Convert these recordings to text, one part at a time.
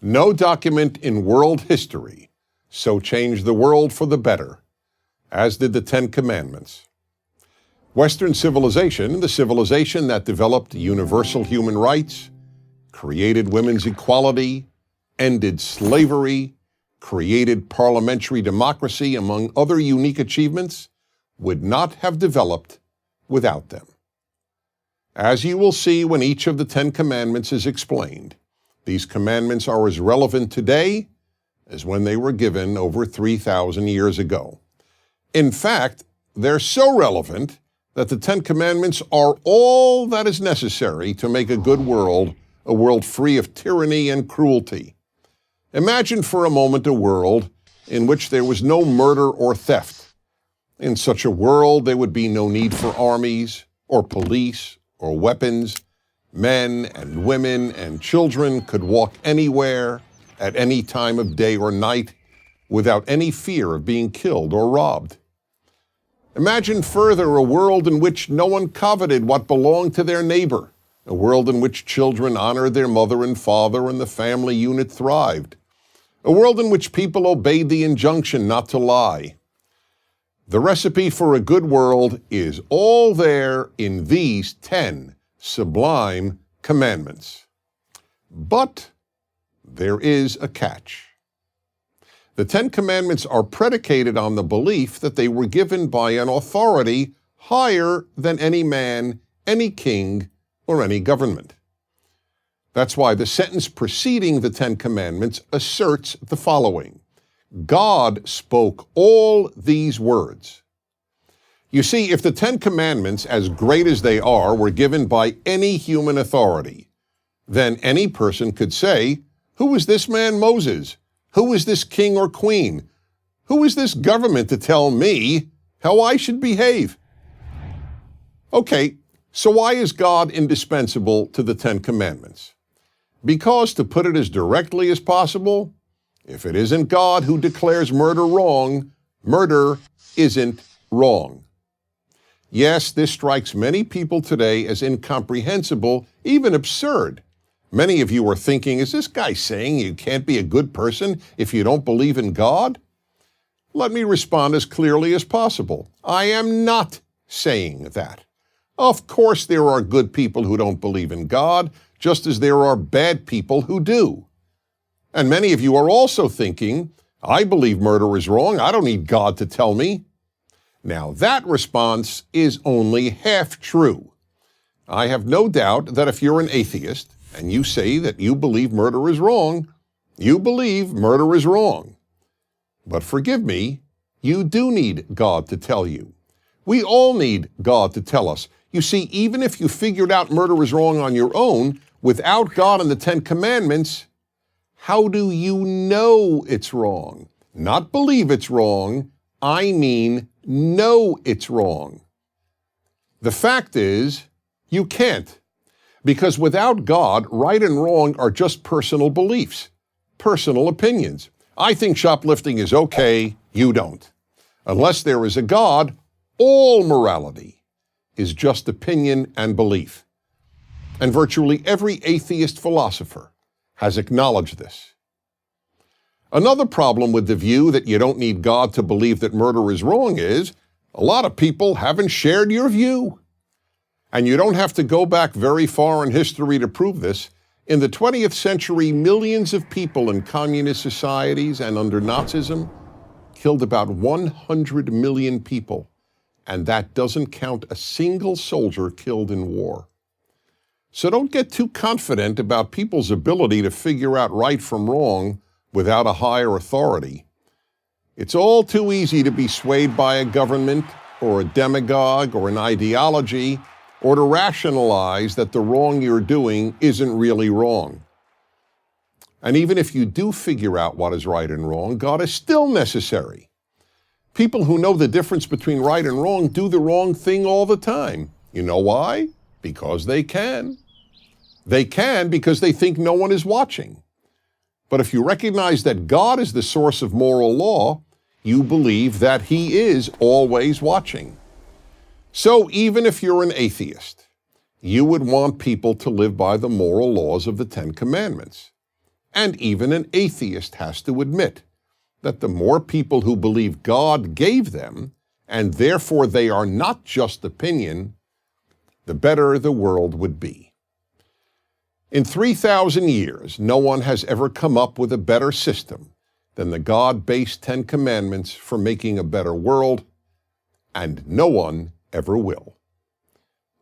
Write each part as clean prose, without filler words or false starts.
No document in world history so changed the world for the better as did the Ten Commandments. Western civilization, the civilization that developed universal human rights, created women's equality, ended slavery, created parliamentary democracy, among other unique achievements, would not have developed without them. As you will see when each of the Ten Commandments is explained, these commandments are as relevant today as when they were given over 3,000 years ago. In fact, they're so relevant that the Ten Commandments are all that is necessary to make a good world, a world free of tyranny and cruelty. Imagine for a moment a world in which there was no murder or theft. In such a world, there would be no need for armies or police or weapons. Men and women and children could walk anywhere at any time of day or night without any fear of being killed or robbed. Imagine further a world in which no one coveted what belonged to their neighbor, a world in which children honored their mother and father and the family unit thrived, a world in which people obeyed the injunction not to lie. The recipe for a good world is all there in these 10 sublime commandments. But there is a catch. The Ten Commandments are predicated on the belief that they were given by an authority higher than any man, any king, or any government. That's why the sentence preceding the Ten Commandments asserts the following: God spoke all these words. You see, if the Ten Commandments, as great as they are, were given by any human authority, then any person could say, "Who is this man Moses? Who is this king or queen? Who is this government to tell me how I should behave?" Okay, so why is God indispensable to the Ten Commandments? Because, to put it as directly as possible, if it isn't God who declares murder wrong, murder isn't wrong. Yes, this strikes many people today as incomprehensible, even absurd. Many of you are thinking, is this guy saying you can't be a good person if you don't believe in God? Let me respond as clearly as possible. I am not saying that. Of course there are good people who don't believe in God, just as there are bad people who do. And many of you are also thinking, I believe murder is wrong. I don't need God to tell me. Now, that response is only half true. I have no doubt that if you're an atheist and you say that you believe murder is wrong, you believe murder is wrong. But forgive me, you do need God to tell you. We all need God to tell us. You see, even if you figured out murder is wrong on your own, without God and the Ten Commandments, how do you know it's wrong? Not believe it's wrong, I mean know it's wrong. The fact is, you can't. Because without God, right and wrong are just personal beliefs, personal opinions. I think shoplifting is okay, you don't. Unless there is a God, all morality is just opinion and belief. And virtually every atheist philosopher has acknowledged this. Another problem with the view that you don't need God to believe that murder is wrong is a lot of people haven't shared your view. And you don't have to go back very far in history to prove this. In the 20th century, millions of people in communist societies and under Nazism killed about 100 million people. And that doesn't count a single soldier killed in war. So don't get too confident about people's ability to figure out right from wrong without a higher authority. It's all too easy to be swayed by a government or a demagogue or an ideology, or to rationalize that the wrong you're doing isn't really wrong. And even if you do figure out what is right and wrong, God is still necessary. People who know the difference between right and wrong do the wrong thing all the time. You know why? Because they can. They can because they think no one is watching. But if you recognize that God is the source of moral law, you believe that He is always watching. So even if you're an atheist, you would want people to live by the moral laws of the Ten Commandments. and even an atheist has to admit that the more people who believe God gave them, and therefore they are not just opinion, the better the world would be. In 3,000 years, no one has ever come up with a better system than the God-based 10 Commandments for making a better world, and no one ever will.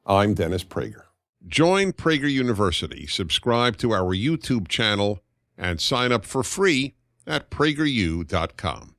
I'm Dennis Prager. Join Prager University, subscribe to our YouTube channel, and sign up for free at PragerU.com.